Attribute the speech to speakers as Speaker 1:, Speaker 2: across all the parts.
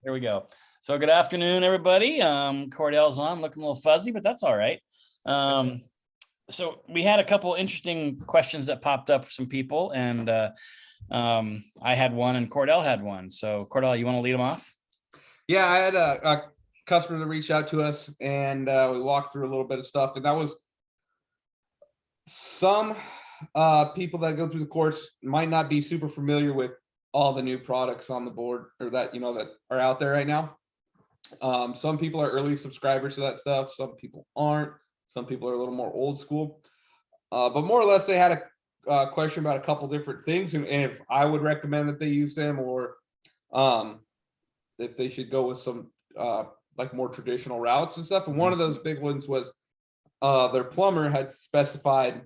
Speaker 1: There we go. So good afternoon, everybody. Cordell's on, looking a little fuzzy, but that's all right. So we had a couple interesting questions that popped up for some people, and I had one and Cordell had one. So Cordell, you want to lead them off?
Speaker 2: Yeah, I had a customer that reached out to us, and we walked through a little bit of stuff, and that was some people that go through the course might not be super familiar with all the new products on the board, or that that are out there right now. Some people are early subscribers to that stuff, some people aren't, some people are a little more old school, but more or less they had a question about a couple different things, and if I would recommend that they use them, or if they should go with some like more traditional routes and stuff. And one of those big ones was their plumber had specified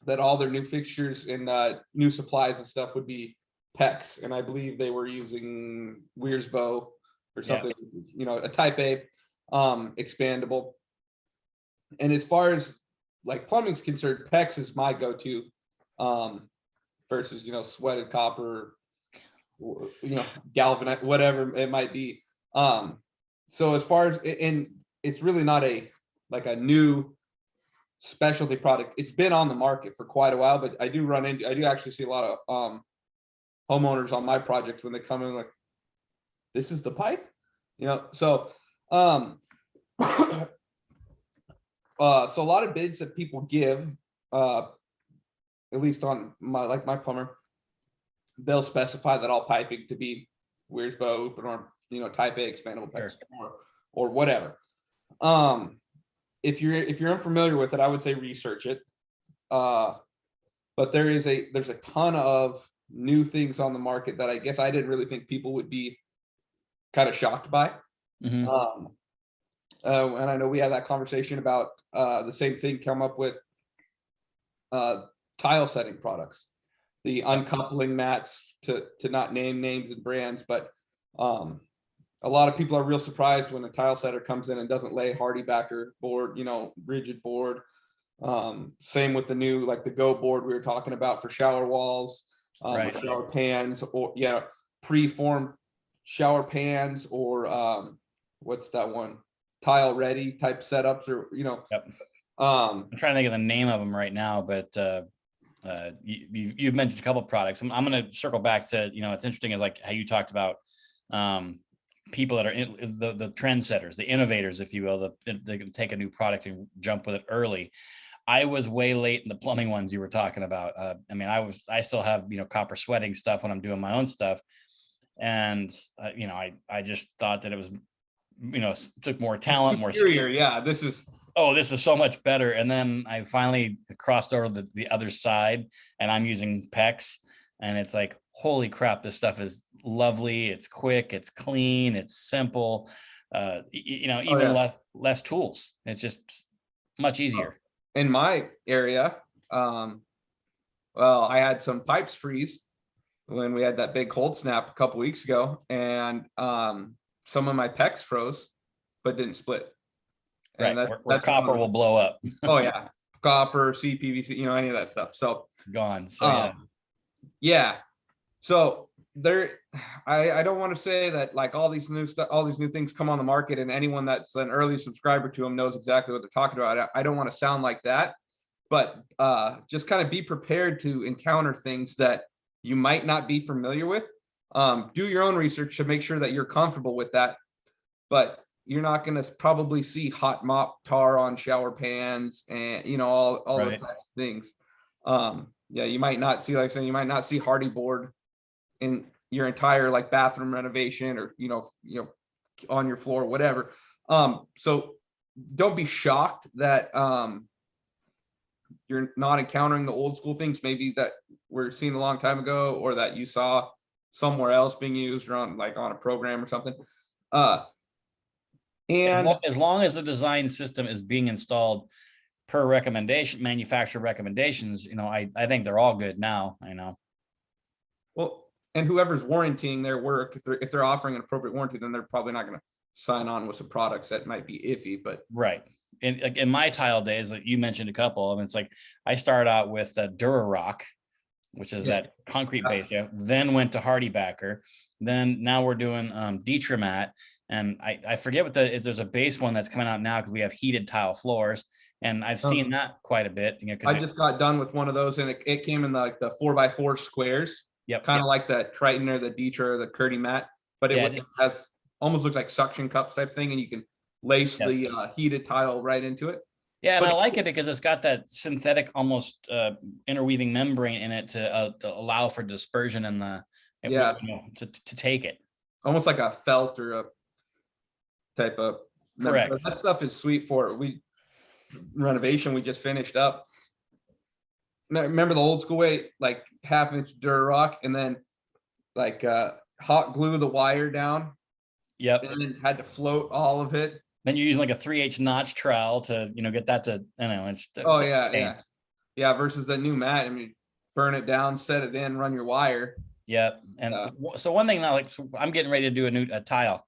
Speaker 2: that all their new fixtures and new supplies and stuff would be PEX, and I believe they were using Weersbo or something, a Type A expandable. And as far as like plumbing's concerned, PEX is my go-to versus sweated copper, galvanized, whatever it might be. So as far as, and it's really not a new specialty product. It's been on the market for quite a while, but I do actually see a lot of homeowners on my projects when they come in like, this is the pipe, so so a lot of bids that people give, at least on my plumber, they'll specify that all piping to be Weersbo open, or Type A expandable PEX, or whatever. If you're unfamiliar with it, I would say research it. But there's a ton of new things on the market that I guess I didn't really think people would be kind of shocked by. And I know we had that conversation about the same thing come up with tile setting products, the uncoupling mats, to not name names and brands, but a lot of people are real surprised when a tile setter comes in and doesn't lay HardieBacker board, rigid board. Same with the new, like the Go board we were talking about for shower walls, or shower pans, or preformed shower pans, or what's that one, tile ready type setups, or
Speaker 1: I'm trying to think of the name of them right now, but you've mentioned a couple of products. I'm going to circle back to it's interesting is like how you talked about people that are the trendsetters, the innovators, if you will, they can take a new product and jump with it early. I was way late in the plumbing ones you were talking about. I still have copper sweating stuff when I'm doing my own stuff, and I just thought that it was took more talent, more skill.
Speaker 2: Yeah, this is
Speaker 1: so much better. And then I finally crossed over the other side, and I'm using PEX, and it's like, holy crap, this stuff is lovely. It's quick, it's clean, it's simple. Less tools. It's just much easier.
Speaker 2: In my area, I had some pipes freeze when we had that big cold snap a couple weeks ago, and some of my PEX froze, but didn't split.
Speaker 1: And that's copper will blow up.
Speaker 2: Oh yeah, copper, CPVC, any of that stuff. So
Speaker 1: gone. So
Speaker 2: yeah. So there, I don't want to say that like all these new things come on the market and anyone that's an early subscriber to them knows exactly what they're talking about. I don't want to sound like that, but just kind of be prepared to encounter things that you might not be familiar with. Do your own research to make sure that you're comfortable with that, but you're not going to probably see hot mop tar on shower pans and all those types of things. You might not see, like saying, you might not see Hardie board in your entire like bathroom renovation, or on your floor, whatever. So don't be shocked that you're not encountering the old school things maybe that were seen a long time ago, or that you saw somewhere else being used, or on a program or something.
Speaker 1: And as long as the design system is being installed per manufacturer recommendations, I think they're all good now. I know.
Speaker 2: Well, and whoever's warrantying their work, if they're offering an appropriate warranty, then they're probably not going to sign on with some products that might be iffy. But
Speaker 1: in my tile days, like you mentioned a couple of them, it's like I started out with Durarock, which is that concrete base, then went to HardieBacker, Then now we're doing Detramat, and I forget what there's a base one that's coming out now because we have heated tile floors, and I've seen that quite a bit. You know,
Speaker 2: I
Speaker 1: because
Speaker 2: just got done with one of those, and it came in like the 4x4 squares, kind of like the Triton or the Detra or the Curdy mat, but it has almost looks like suction cups type thing, and you can lace the heated tile right into it.
Speaker 1: Yeah, and I like it because it's got that synthetic, almost interweaving membrane in it to allow for dispersion in the to take it.
Speaker 2: Almost like a felt or a type of.
Speaker 1: Correct.
Speaker 2: That stuff is sweet for renovation we just finished up. Remember the old school way, like 1/2-inch Durarock, and then like hot glue the wire down.
Speaker 1: Yep.
Speaker 2: And then had to float all of it.
Speaker 1: Then you're using like a 3/8 notch trowel to, get that to, it's.
Speaker 2: Oh yeah. Versus the new mat. I mean, burn it down, set it in, run your wire.
Speaker 1: Yeah. And so one thing now, I'm getting ready to do a tile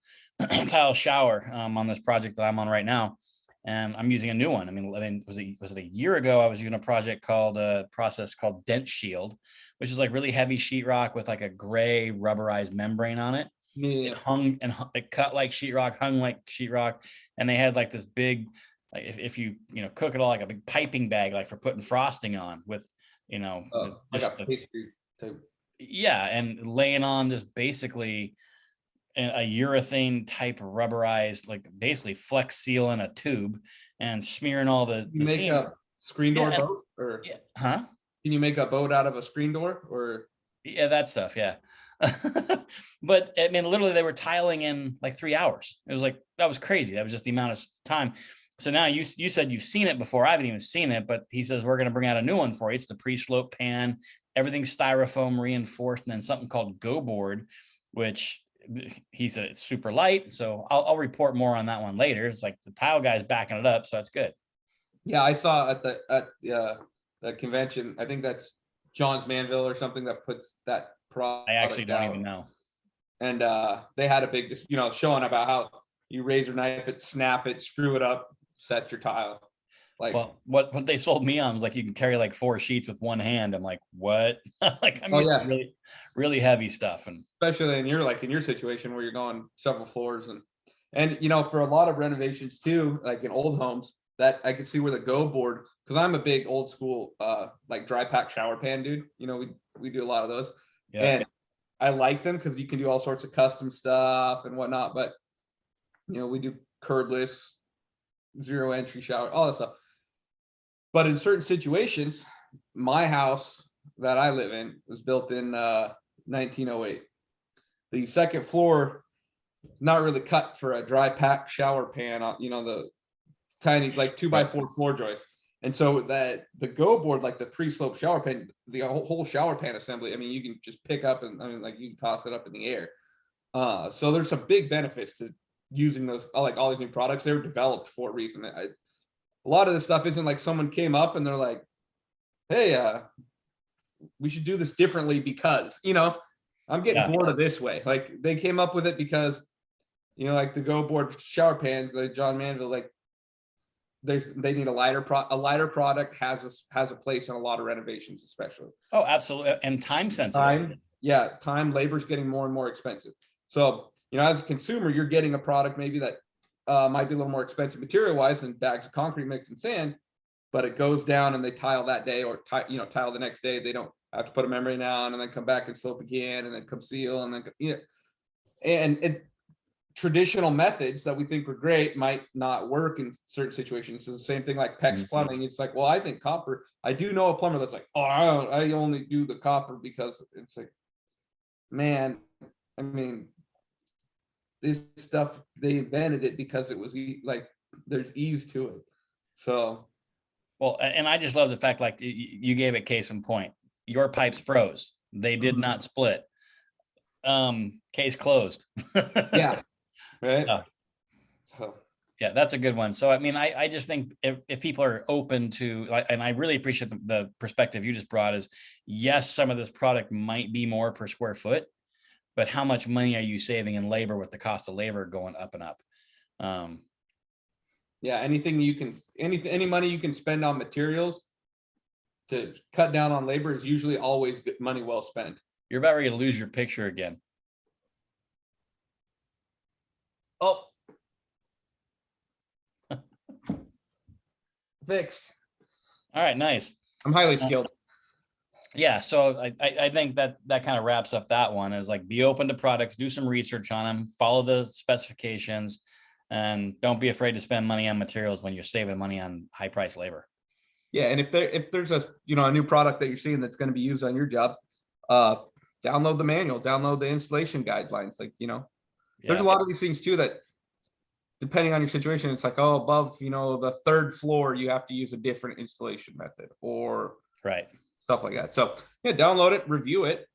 Speaker 1: shower on this project that I'm on right now. And I'm using a new one. I mean, was it a year ago? I was using a process called Dent Shield, which is like really heavy sheetrock with like a gray rubberized membrane on it.
Speaker 2: Yeah.
Speaker 1: It hung and it cut like sheetrock, hung like sheetrock, and they had like this big, like if you cook it all, like a big piping bag, like for putting frosting on with,
Speaker 2: like a pastry type.
Speaker 1: Yeah, and laying on this basically a urethane type rubberized, like basically Flex Seal in a tube, and smearing all the
Speaker 2: make
Speaker 1: seams.
Speaker 2: a screen door boat, or
Speaker 1: Can
Speaker 2: you make a boat out of a screen door, or
Speaker 1: that stuff? Yeah. But I mean, literally they were tiling in like 3 hours. It was like, that was crazy. That was just the amount of time. So now you said you've seen it before. I haven't even seen it, but he says we're going to bring out a new one for you. It's the pre-slope pan, everything's styrofoam reinforced, and then something called Go Board, which he said it's super light. So I'll report more on that one later. It's like the tile guy's backing it up, so that's good.
Speaker 2: Yeah, I saw at the convention. I think that's John's Manville or something that puts that product.
Speaker 1: I actually don't even know.
Speaker 2: And they had a big, showing about how you razor knife it, snap it, screw it up, set your tile. Like,
Speaker 1: well, what they sold me on was like you can carry like 4 sheets with one hand. I'm like, what? Like I'm used to really, really heavy stuff, and
Speaker 2: especially in your situation where you're going several floors, and for a lot of renovations too, like in old homes, that I could see where the Go Board, because I'm a big old school like dry pack shower pan dude. We do a lot of those, and I like them because you can do all sorts of custom stuff and whatnot. But we do curdless, 0 entry shower, all that stuff. But in certain situations, my house that I live in was built in 1908. The second floor, not really cut for a dry pack shower pan, the tiny like 2x4 floor joist. And so that the Go Board, like the pre-slope shower pan, the whole shower pan assembly, I mean, you can just pick up and you can toss it up in the air. So there's some big benefits to using those, like all these new products. They were developed for a reason. A lot of this stuff isn't like someone came up and they're like, hey, we should do this differently because, I'm getting bored of this way. Like they came up with it because, like the Go Board shower pans, like John Manville, like they need a lighter product has a place in a lot of renovations, especially.
Speaker 1: Oh, absolutely. And time sensitive.
Speaker 2: Time, labor is getting more and more expensive. So, as a consumer, you're getting a product maybe that might be a little more expensive material wise than bags of concrete mix and sand, but it goes down and they tile that day or tile the next day. They don't have to put a membrane on and then come back and slope again and then come seal and then, and traditional methods that we think were great might not work in certain situations. It's the same thing like PEX plumbing. It's like, well, I think copper, I do know a plumber that's like, oh, I only do the copper because it's like, man, I mean, this stuff, they invented it because it was like, there's ease to it. So.
Speaker 1: Well, and I just love the fact, like you gave it case in point, your pipes froze. They did not split. Case closed.
Speaker 2: Yeah. Right.
Speaker 1: So yeah, that's a good one. So I mean, I just think if people are open to, and I really appreciate the perspective you just brought, is yes, some of this product might be more per square foot, but how much money are you saving in labor with the cost of labor going up and up?
Speaker 2: Yeah, any money you can spend on materials to cut down on labor is usually always good money well spent.
Speaker 1: You're about ready to lose your picture again.
Speaker 2: Oh, fixed.
Speaker 1: All right, nice.
Speaker 2: I'm highly skilled.
Speaker 1: Yeah, so I think that kind of wraps up that one. Is like, be open to products, do some research on them, follow the specifications, and don't be afraid to spend money on materials when you're saving money on high price labor.
Speaker 2: Yeah, and if there's a a new product that you're seeing that's going to be used on your job, download the manual, download the installation guidelines. Like, there's a lot of these things too that, depending on your situation, it's like, oh, above the third floor, you have to use a different installation method, or
Speaker 1: right,
Speaker 2: stuff like that. So yeah, download it, review it,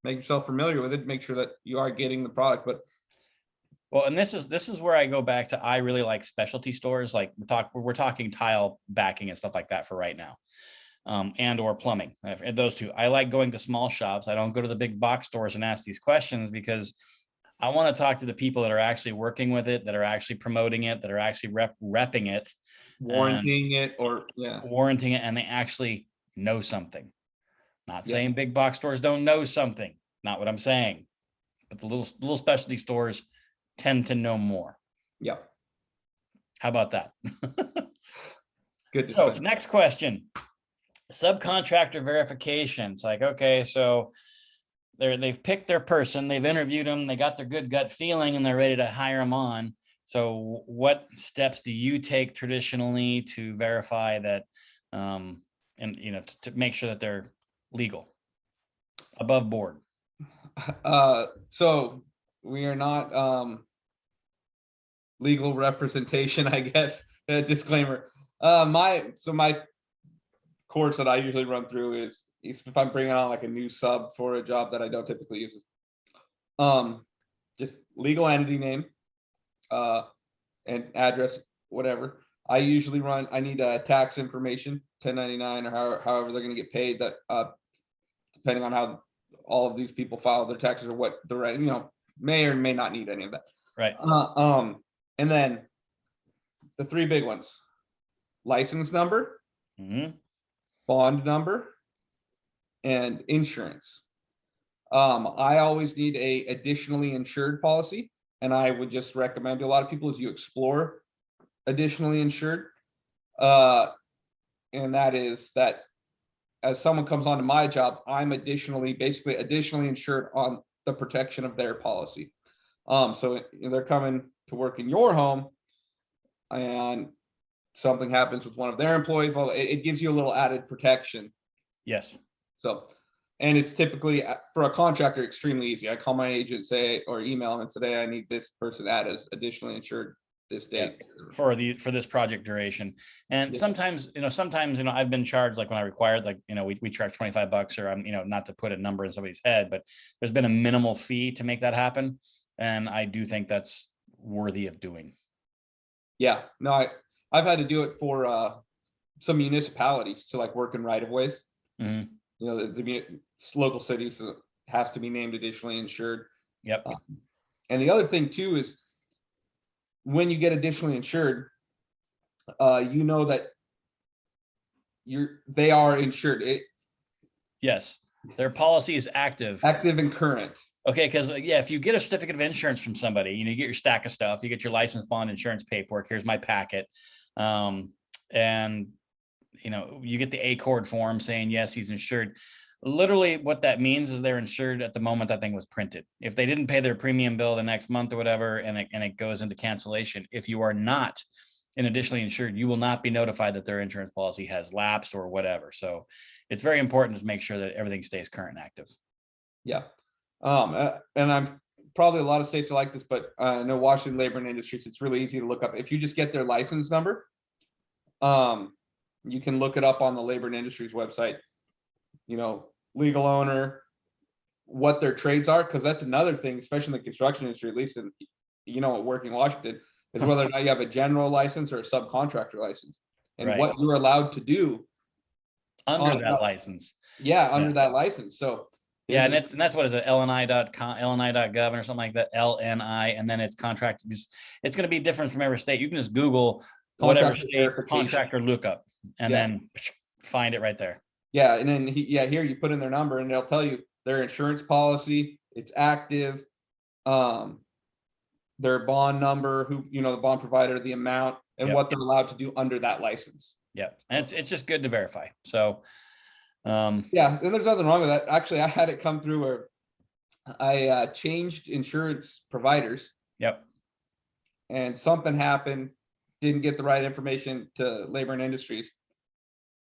Speaker 2: make yourself familiar with it, make sure that you are getting the product. But
Speaker 1: well, and this is where I go back to, I really like specialty stores. Like we're talking tile backing and stuff like that for right now, and or plumbing. Those two, I like going to small shops. I don't go to the big box stores and ask these questions, because I want to talk to the people that are actually working with it, that are actually promoting it, that are actually repping it,
Speaker 2: warranting it,
Speaker 1: and they actually know something. Not saying big box stores don't know something, not what I'm saying, but the little specialty stores tend to know more.
Speaker 2: Yep.
Speaker 1: How about that?
Speaker 2: Good.
Speaker 1: So next question, subcontractor verification. It's like, okay, so they've picked their person, they've interviewed them, they got their good gut feeling, and they're ready to hire them on. So what steps do you take traditionally to verify that, and to make sure that they're legal, above board?
Speaker 2: So we are not legal representation, I guess. Disclaimer. My course that I usually run through is if I'm bringing on like a new sub for a job that I don't typically use, just legal entity name, and address, whatever. I usually I need tax information, 1099, or however they're going to get paid, that depending on how all of these people file their taxes, or what the right, may or may not need any of that.
Speaker 1: Right.
Speaker 2: And then the three big ones: license number, bond number, and insurance. I always need a additionally insured policy, and I would just recommend to a lot of people is you explore additionally insured. And that is that as someone comes onto my job, I'm basically additionally insured on the protection of their policy. So they're coming to work in your home and something happens with one of their employees, well, it gives you a little added protection.
Speaker 1: Yes.
Speaker 2: So, and it's typically, for a contractor, extremely easy. I call my agent, or email them and say, hey, I need this person added as additionally insured this date
Speaker 1: for this project duration. And sometimes I've been charged, like when I required, like, we charge $25, or I'm, not to put a number in somebody's head, but there's been a minimal fee to make that happen. And I do think that's worthy of doing. Yeah,
Speaker 2: no, I've had to do it for some municipalities to like work in right of ways.
Speaker 1: Mm-hmm.
Speaker 2: The local cities has to be named additionally insured.
Speaker 1: Yep.
Speaker 2: And the other thing too is when you get additionally insured, that they are insured.
Speaker 1: Yes, their policy is active
Speaker 2: and current.
Speaker 1: Okay, because if you get a certificate of insurance from somebody, you get your stack of stuff, you get your license, bond, insurance paperwork. Here's my packet, and you get the ACORD form saying yes, he's insured. Literally, what that means is they're insured at the moment that thing was printed. If they didn't pay their premium bill the next month or whatever, and it goes into cancellation, if you are not additionally insured, you will not be notified that their insurance policy has lapsed or whatever. So it's very important to make sure that everything stays current and active.
Speaker 2: Yeah. And I'm probably a lot of states are like this, but I know Washington Labor and Industries, it's really easy to look up. If you just get their license number, you can look it up on the Labor and Industries website, legal owner, what their trades are. Cause that's another thing, especially in the construction industry, at least in, working in Washington, is whether or not you have a general license or a subcontractor license, and what you're allowed to do
Speaker 1: under that license.
Speaker 2: Yeah. Under that license. So
Speaker 1: yeah, and that's what is it, LNI.com, LNI.gov, or something like that, LNI, and then it's contract. It's going to be different from every state. You can just Google whatever state contractor lookup, and then find it right there.
Speaker 2: Yeah, and then here you put in their number, and they'll tell you their insurance policy, it's active, their bond number, who, the bond provider, the amount, and what they're allowed to do under that license.
Speaker 1: Yeah. And it's just good to verify. So,
Speaker 2: yeah, and there's nothing wrong with that. Actually, I had it come through where I changed insurance providers.
Speaker 1: Yep.
Speaker 2: And something happened, didn't get the right information to Labor and Industries.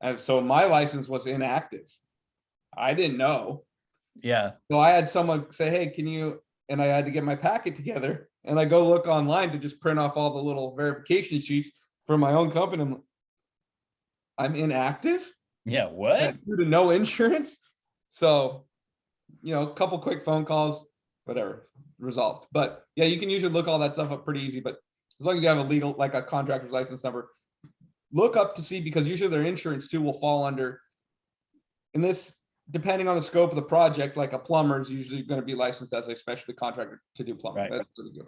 Speaker 2: And so my license was inactive. I didn't know.
Speaker 1: Yeah.
Speaker 2: So I had someone say, hey, can you, and I had to get my packet together, and I go look online to just print off all the little verification sheets for my own company. I'm inactive.
Speaker 1: Yeah. What?
Speaker 2: Due to no insurance. So, a couple quick phone calls, whatever, resolved. But yeah, you can usually look all that stuff up pretty easy, but as long as you have a legal, like a contractor's license number, look up to see, because usually their insurance too will fall under, in this, depending on the scope of the project, like a plumber is usually going to be licensed as a specialty contractor to do plumbing.
Speaker 1: Right.
Speaker 2: That's pretty good.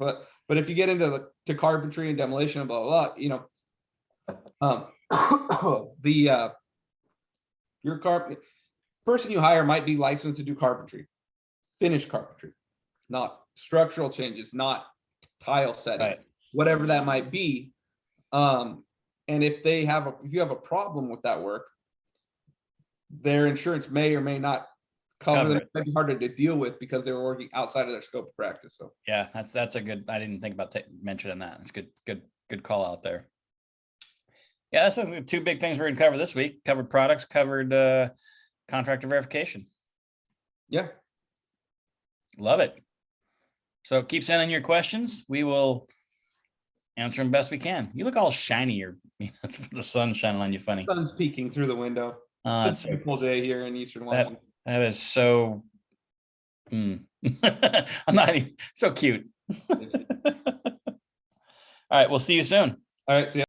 Speaker 2: But if you get into to carpentry and demolition and blah, blah, blah, your person you hire might be licensed to do carpentry, finished carpentry, not structural changes, not tile setting,
Speaker 1: Right.
Speaker 2: whatever that might be. And if you have a problem with that work, their insurance may or may not cover them. It might be harder to deal with because they were working outside of their scope of practice. So
Speaker 1: yeah, that's a good, I didn't think about mentioning that. It's good call out there. Yeah, that's the two big things we're gonna cover this week. Covered products, covered contractor verification.
Speaker 2: Yeah.
Speaker 1: Love it. So keep sending your questions. We will answer them best we can. You look all shiny, that's the sun shining on you funny.
Speaker 2: Sun's peeking through the window. It's a beautiful day here in Eastern Washington.
Speaker 1: That is so I'm not even so cute. All right, we'll see you soon.
Speaker 2: All right, see ya.